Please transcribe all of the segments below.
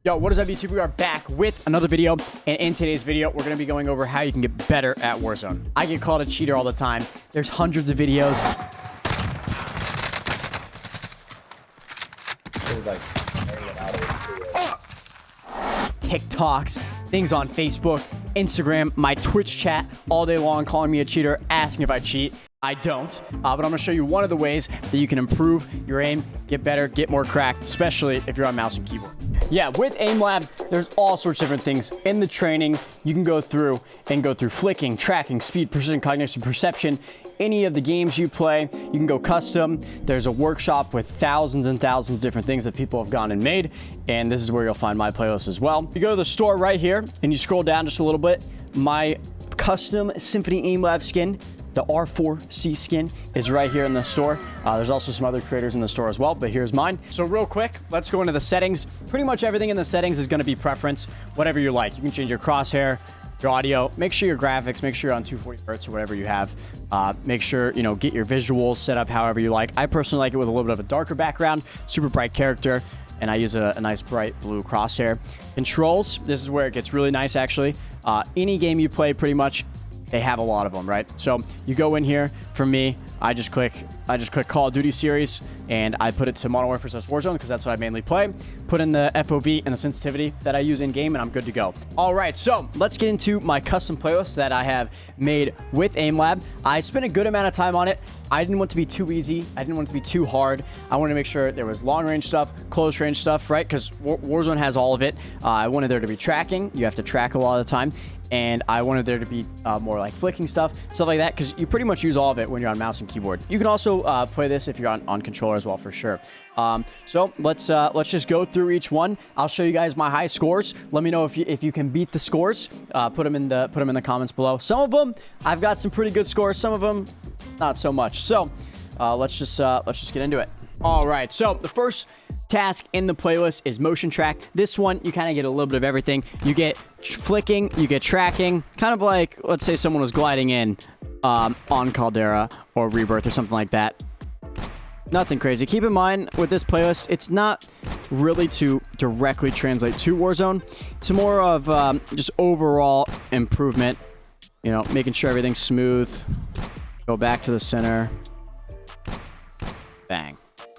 Yo, what is up, YouTube? We are back with another video, and in today's video, we're going to be going over how you can get better at Warzone. I get called a cheater all the time. There's hundreds of videos. TikToks, things on Facebook, Instagram, my Twitch chat all day long calling me a cheater, asking if I cheat. I don't, but I'm going to show you one of the ways that you can improve your aim, get better, get more cracked, especially if you're on mouse and keyboard. Yeah, with Aimlab, there's all sorts of different things in the training you can go through flicking, tracking, speed, precision, cognition, perception. Any of the games you play, you can go custom. There's a workshop with thousands and thousands of different things that people have gone and made, and this is where you'll find my playlist as well. You go to the store right here, and you scroll down just a little bit. My custom Symfuhny Aimlab skin, the R4C skin, is right here in the store. There's also some other creators in the store as well, but here's mine. So real quick, let's go into the settings. Pretty much everything in the settings is gonna be preference, whatever you like. You can change your crosshair, your audio, make sure your graphics, make sure you're on 240 hertz or whatever you have. Make sure, get your visuals set up however you like. I personally like it with a little bit of a darker background, super bright character, and I use a nice bright blue crosshair. Controls, this is where it gets really nice actually. Any game you play, pretty much, they have a lot of them, right? So you go in here. For me, I just click Call of Duty series, and I put it to Modern Warfare / Warzone because that's what I mainly play. Put in the FOV and the sensitivity that I use in game, and I'm good to go. All right, so let's get into my custom playlist that I have made with Aimlab. I spent a good amount of time on it. I didn't want it to be too easy. I didn't want it to be too hard. I wanted to make sure there was long range stuff, close range stuff, right? Because Warzone has all of it. I wanted there to be tracking. You have to track a lot of the time. And I wanted there to be more like flicking stuff like that, because you pretty much use all of it when you're on mouse and keyboard. You can also play this if you're on controller as well, for sure. So let's just go through each one. I'll show you guys my high scores. Let me know if you can beat the scores. Put them in the comments below. Some of them I've got some pretty good scores. Some of them not so much. So let's just get into it. All right. So the first task in the playlist is motion track. This one, you kind of get a little bit of everything. You get flicking, you get tracking, kind of like, let's say someone was gliding in on Caldera or Rebirth or something like that. Nothing crazy. Keep in mind with this playlist, it's not really to directly translate to Warzone. It's more of just overall improvement, making sure everything's smooth. Go back to the center. Bang.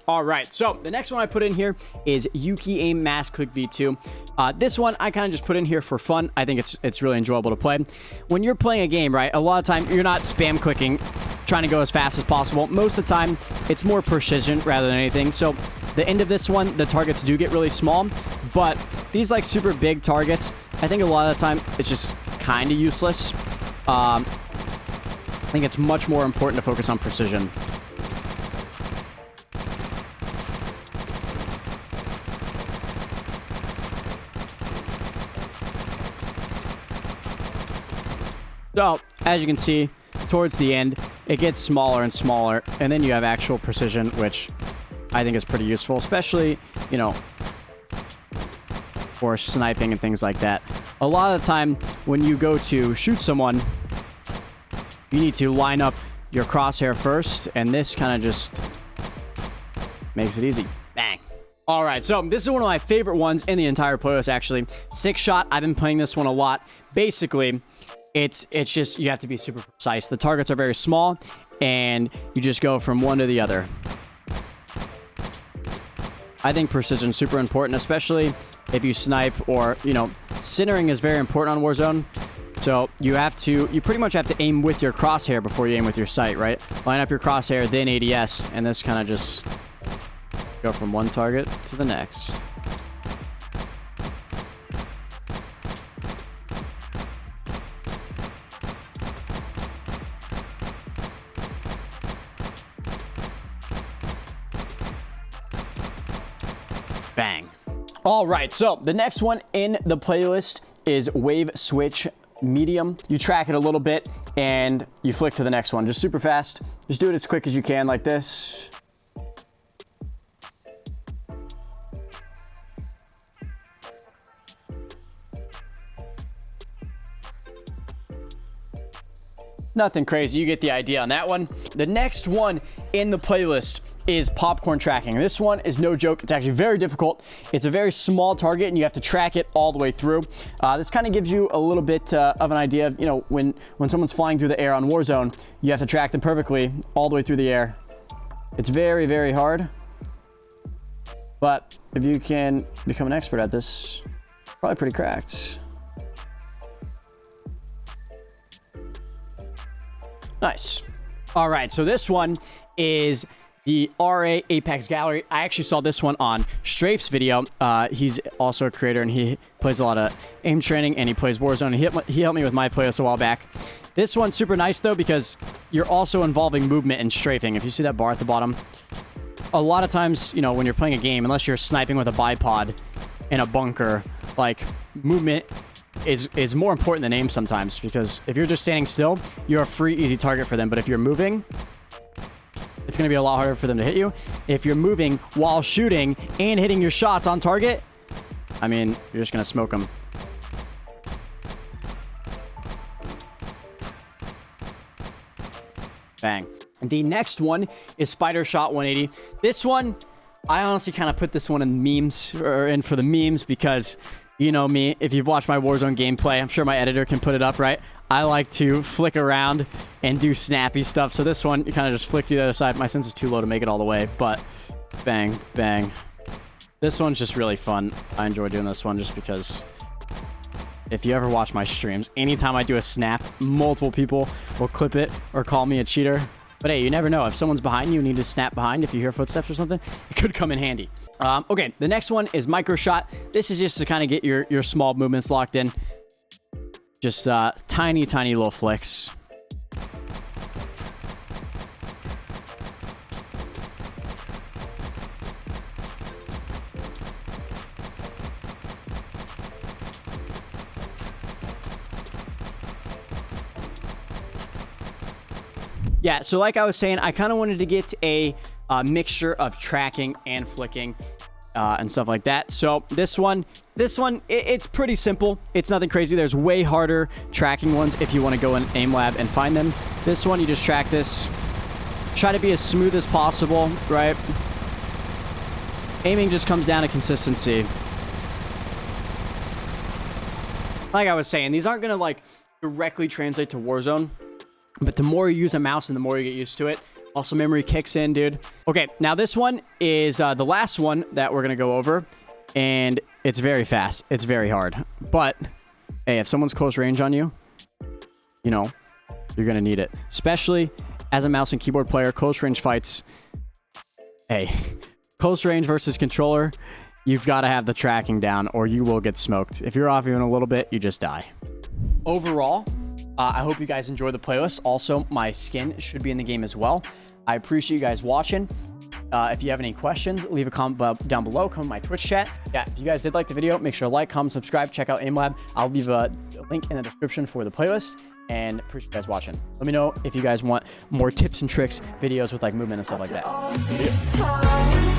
All right, so the next one I put in here is Yuki Aim Mass Click V2. This one I kind of just put in here for fun. I think it's really enjoyable to play. When you're playing a game, right, a lot of time you're not spam clicking, trying to go as fast as possible. Most of the time, it's more precision rather than anything. So the end of this one, the targets do get really small, but these like super big targets, I think a lot of the time it's just kind of useless. I think it's much more important to focus on precision. So, as you can see, towards the end, it gets smaller and smaller, and then you have actual precision, which I think is pretty useful, especially, for sniping and things like that. A lot of the time, when you go to shoot someone, you need to line up your crosshair first, and this kind of just makes it easy. Bang. All right, so this is one of my favorite ones in the entire playlist, actually. 6-shot, I've been playing this one a lot. Basically, it's just, you have to be super precise. The targets are very small, and you just go from one to the other. I think precision is super important, especially if you snipe or, centering is very important on Warzone. So you pretty much have to aim with your crosshair before you aim with your sight, right? Line up your crosshair, then ADS, and this kind of just go from one target to the next. Bang. All right, so the next one in the playlist is Wave Switch Medium. You track it a little bit and you flick to the next one, just super fast. Just do it as quick as you can, like this. Nothing crazy, you get the idea on that one. The next one in the playlist is popcorn tracking. This one is no joke. It's actually very difficult. It's a very small target and you have to track it all the way through. This kind of gives you a little bit of an idea of, you know, when someone's flying through the air on Warzone, you have to track them perfectly all the way through the air. It's very, very hard. But if you can become an expert at this, probably pretty cracked. Nice. All right, so this one is the RA Apex Gallery. I actually saw this one on Strafe's video. He's also a creator and he plays a lot of aim training and he plays Warzone. He helped me with my playlist a while back. This one's super nice though because you're also involving movement and strafing. If you see that bar at the bottom, a lot of times, you know, when you're playing a game, unless you're sniping with a bipod in a bunker, like movement is more important than aim sometimes, because if you're just standing still, you're a free, easy target for them. But if you're moving, it's going to be a lot harder for them to hit you. If you're moving while shooting and hitting your shots on target, I mean, you're just going to smoke them. Bang. And the next one is Spider Shot 180. This one, I honestly kind of put this one in memes, or in for the memes, because you know me, if you've watched my Warzone gameplay, I'm sure my editor can put it up, right? I like to flick around and do snappy stuff. So this one, you kind of just flick to the other side. My sense is too low to make it all the way, but bang, bang. This one's just really fun. I enjoy doing this one just because if you ever watch my streams, anytime I do a snap, multiple people will clip it or call me a cheater. But hey, you never know. If someone's behind you, you need to snap behind. If you hear footsteps or something, it could come in handy. Okay, the next one is Micro Shot. This is just to kind of get your small movements locked in. Just tiny little flicks. Yeah, so like I was saying, I kind of wanted to get a mixture of tracking and flicking and stuff like that. So this one, it's pretty simple. It's nothing crazy. There's way harder tracking ones if you want to go in Aimlab and find them. This one, you just track this. Try to be as smooth as possible, right? Aiming just comes down to consistency. Like I was saying, these aren't going to like directly translate to Warzone. But the more you use a mouse and the more you get used to it, also memory kicks in, dude. Okay, now this one is the last one that we're going to go over. And it's very fast. It's very hard. But, hey, if someone's close range on you, you know, you're going to need it. Especially as a mouse and keyboard player, close range fights. Hey, close range versus controller, you've got to have the tracking down or you will get smoked. If you're off even a little bit, you just die. Overall, I hope you guys enjoy the playlist. Also, my skin should be in the game as well. I appreciate you guys watching. If you have any questions, leave a comment down below. Come to my Twitch chat. Yeah, if you guys did like the video, make sure to like, comment, subscribe, check out Aimlab. I'll leave a link in the description for the playlist. And appreciate you guys watching. Let me know if you guys want more tips and tricks videos with like movement and stuff like that. Yeah.